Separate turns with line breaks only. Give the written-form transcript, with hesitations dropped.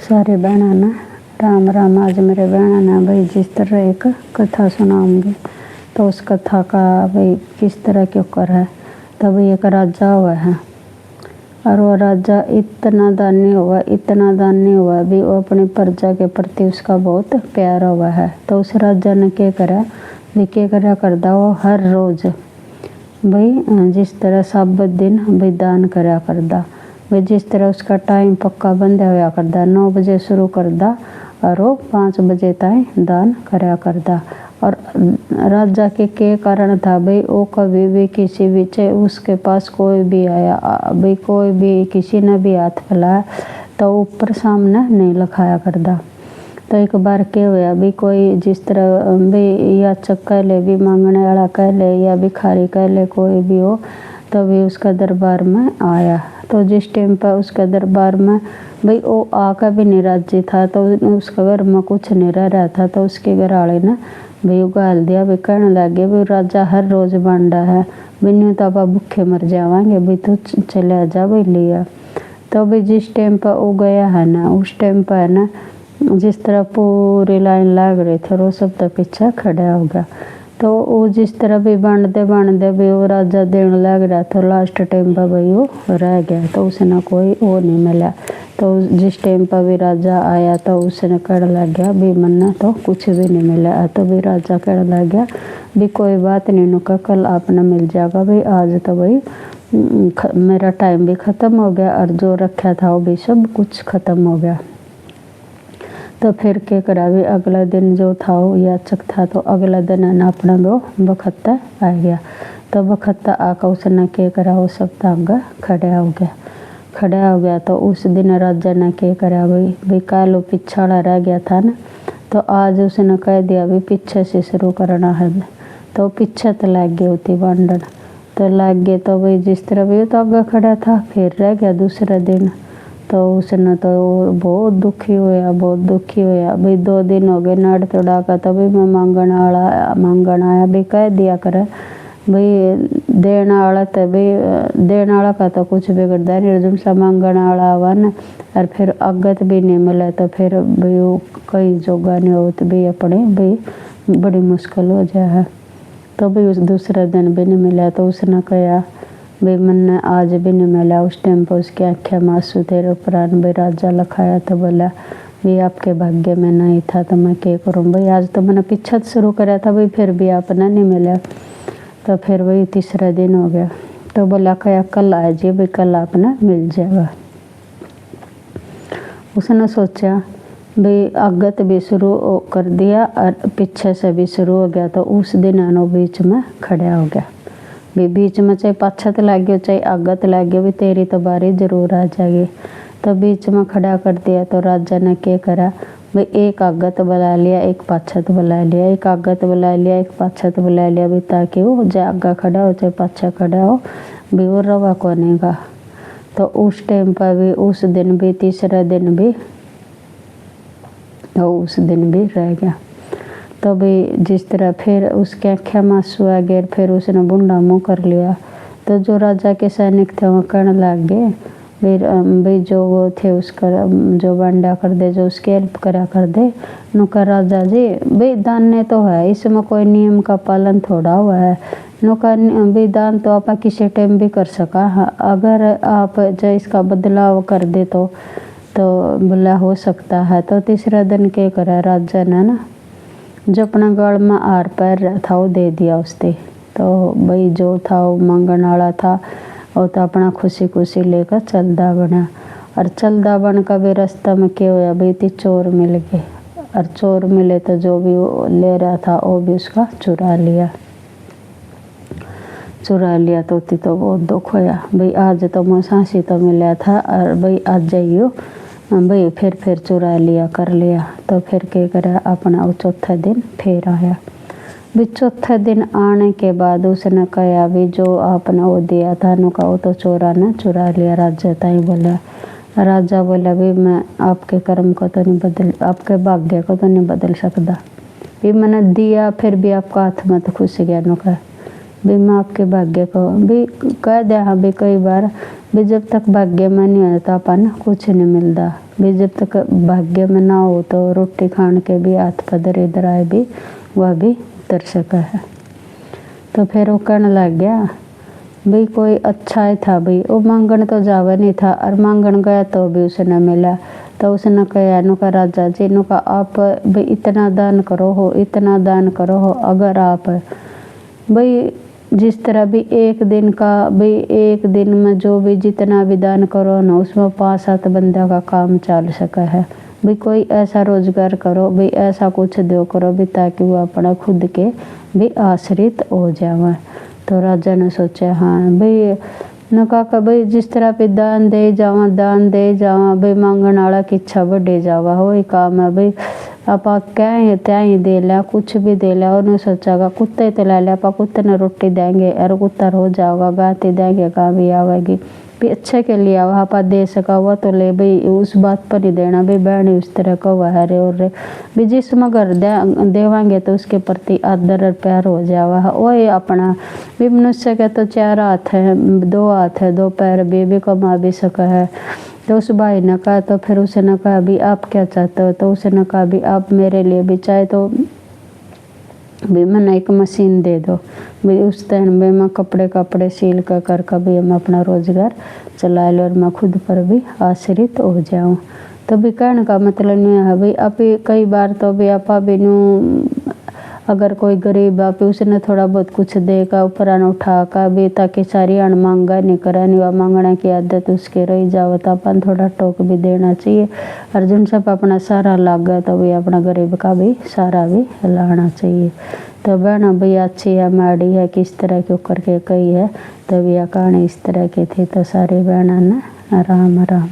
सारे बहना ना राम राम। आज मेरे बहना ना भाई जिस तरह एक कथा सुनाऊंगी तो उस कथा का भाई किस तरह क्यों कर है। तब एक राजा हुआ है और वो राजा इतना दानी हुआ भी वो अपनी प्रजा के प्रति उसका बहुत प्यार हुआ है। तो उस राजा ने क्या करा भी क्या करा करदा वो हर रोज भाई जिस तरह सब दिन भाई दान करा करदा भाई जिस तरह उसका टाइम पक्का बंदा होया करदा 9 बजे शुरू करदा और वो 5 बजे तक दान करा करदा। और राजा के कारण था भाई वो कभी भी किसी भी चाहे उसके पास कोई भी आया भाई कोई भी किसी ने भी हाथ फैलाया तो ऊपर सामने नहीं लिखाया करदा। तो एक बार क्या हुआ भी कोई जिस तरह भी याचक कह ले भी मांगने वाला कह ले या भिखारी कह ले कोई भी हो तो भी उसका दरबार में आया। तो जिस टाइम पर उसका दरबार में भाई वो आकर भी नहीं राजी था तो उसका घर में कुछ नहीं रह रहा था। तो उसके घर वाले ने भाई उगाल दिया भाई कहने लगे भाई राजा हर रोज बांडा है भाई न्यू तो आप भूखे मर जावांगे भाई तू चले जा भाई लिया। तो भाई जिस टाइम पर वो गया है ना उस टाइम पर है ना जिस तरह पूरी लाइन लाग रही थी वो सब तो पीछे खड़ा हो गया। तो वो जिस तरह भी बांटते भी वो राजा देने लग रहा था लास्ट टाइम पर भाई वो रह गया तो उसने कोई वो नहीं मिला। तो जिस टाइम पर भी राजा आया तो उसने कहने लग गया भी मन्ना तो कुछ भी नहीं मिला। तो भी राजा कहने लग गया भी कोई बात नहीं नुका कल आपने मिल जाएगा भाई आज तो भाई मेरा टाइम भी ख़त्म हो गया और जो रखा था वो भी सब कुछ ख़त्म हो गया। तो फिर क्या करा भी अगला दिन जो था वो याचक था तो अगला दिन है ना अपना वो बखत्ता आ गया। तो बखत्ता आकर उसने क्या करा वो सब तांगा खड़ा हो गया। तो उस दिन राजा ने क्या करा भाई कालो पिछाड़ा रह गया था ना तो आज उसने कह दिया भाई पीछे से शुरू करना है। तो पीछे तो लग गई होती बांधन तो लग गए तो भाई जिस तरह भी तो आगे खड़ा था फिर रह गया दूसरा दिन। तो उसने तो बहुत दुखी होया भाई 2 दिन हो गए नाड़ तोड़ा का तभी मैं मांगण आया भाई कह दिया करे भाई देने वाला का तो कुछ बिगड़ता नहीं जब सा मांगण वाला आवा ना और फिर अगत भी नहीं मिले तो फिर भाई वो कई जोगा नहीं हो तो भाई अपने भाई बड़ी मुश्किल हो जाए। तो भाई उस दूसरा दिन भी नहीं मिला तो उसने कहा भाई मैंने आज भी नहीं मिला। उस टाइम पर उसकी आँखें मासूम थे प्राण भाई राजा लखाया तो बोला भी आपके भाग्य में नहीं था तो मैं क्या करूँ भाई आज तो मैंने पीछा शुरू करा था भाई फिर भी आपने नहीं मिला। तो फिर वही तीसरा दिन हो गया तो बोला कया कल आ जाइए भाई कल आपने मिल जाएगा। उसने सोचा भाई अगत भी शुरू कर दिया और पीछे से भी शुरू हो गया। तो उस दिन आनो बीच में खड़ा हो गया भी बीच में चाहे पाछत लग गया चाहे आगत लग गया भी तेरी तो बारी जरूर आ जाएगी। तो बीच में खड़ा कर दिया तो राजा ने क्या करा भाई एक आगत बुला लिया एक पाछत बुला लिया एक आगत बुला लिया एक पाछत बुला लिया भी ताकि वो चाहे आगा खड़ा हो चाहे पाछा खड़ा हो भी वो रवा कोने का। तो उस टाइम पर भी उस दिन भी तीसरा दिन भी उस दिन भी रह गया। तो भाई जिस तरह फिर उसके आँखें मासूम आ गए फिर उसने बुंडा मुँह कर लिया। तो जो राजा के सैनिक थे वो कहने लग गए भाई जो वो थे उसका जो बंडा कर दे जो उसकी हेल्प करा कर दे नुका राजा जी भाई दान ने तो है इसमें कोई नियम का पालन थोड़ा हुआ है नुका भाई दान तो आप किसी टाइम भी कर सका अगर आप जो इसका बदलाव कर दे तो बोला हो सकता है। तो तीसरा दिन क्या करा राजा ने ना जो अपना गल में आर पैर था वो दे दिया उसने। तो भाई जो था वो मांगण वाला था वो तो अपना खुशी खुशी लेकर चलदा बना और चलदा बन का भी रास्ता में क्या हुआ भाई ती चोर मिल गए और चोर मिले तो जो भी वो ले रहा था वो भी उसका चुरा लिया। तो ती तो बहुत दुख होया भाई आज तो मैं सांसी तो मिला था और भाई आज जाइयो भाई फिर चुरा लिया कर लिया। तो फिर क्या करा अपना चौथा दिन फिर आया भी चौथा दिन आने के बाद उसने कहा भी जो आपने वो दिया था नुका वो तो चोरा ने चुरा लिया। राजा बोला भी मैं आपके कर्म को तो नहीं बदल आपके भाग्य को तो नहीं बदल सकता भी मैंने दिया फिर भी आपका हाथ में तो खुश गया नुका भी मैं आपके भाग्य को भी कह दिया हाँ भी कई बार भी जब तक भाग्य में नहीं होता अपन कुछ नहीं मिलता। भी जब तक भाग्य में ना हो तो रोटी खान के भी हाथ पदर इधर आए भी वह भी उतर सका है। तो फिर वो कहने लग गया भाई कोई अच्छा ही था भाई, वो मांगन तो जावा नहीं था और मांगन गया तो भी उसे न मिला। तो उसने कहा नुका राजा जी नुका आप भाई इतना दान करो हो, इतना दान करो हो, अगर आप भाई जिस तरह भी एक दिन का भाई एक दिन में जो भी जितना भी दान करो ना उसमें 5-7 बंदा का काम चल सका है। भाई कोई ऐसा रोजगार करो भाई ऐसा कुछ दो करो भी ताकि वो अपना खुद के भी आश्रित हो जावे। तो राजा ने सोचा हाँ भाई न का भाई जिस तरह पे दान दे जावा भाई मांगन वाला की इच्छा बढ़े जावा हो काम है भाई। आप क्या त्या ही दे लिया कुछ भी दे लिया। उन्होंने सोचागा कुत्ते तो ला लिया आप कुत्ते ने रोटी देंगे और कुत्ता रो जाओगा गाते देंगे कहाँ भी आवेगी भी अच्छे के लिए वहाँ पर दे सका हुआ तो ले भाई उस बात पर नहीं देना भाई बहन उस तरह का हुआ है रे और रे भी जिस मगर देवांगे तो उसके प्रति आदर और प्यार हो जावा। वही अपना भी मनुष्य के तो 4 हाथ है 2 हाथ है 2 पैर भी कमा भी सका है। तो उस भाई ने कहा तो फिर उसने कहा भी आप क्या चाहते हो। तो उसने कहा भी आप मेरे लिए भी चाहे तो भी मैंने एक मशीन दे दो भी उस टाइम में मैं कपड़े सील कर कभी मैं अपना रोजगार चला लो और मैं खुद पर भी आश्रित हो जाऊं। तो भी कहने का मतलब नहीं है भाई अभी कई बार तो भी आप भी अगर कोई गरीब आप उसने थोड़ा बहुत कुछ देगा ऊपर उठा का भी ताकि सारी अण मांगा नहीं करा नहीं वह मांगने की आदत उसके रही जाओ तो अपन थोड़ा टोक भी देना चाहिए। और जिन सब अपना सारा लाग गया तो भी अपना गरीब का भी सारा भी लाना चाहिए। तो बहना भैया अच्छी है माड़ी है किस तरह के करके कही है तो भैया कहानी इस तरह की थी। तो सारी बहना ने राम राम।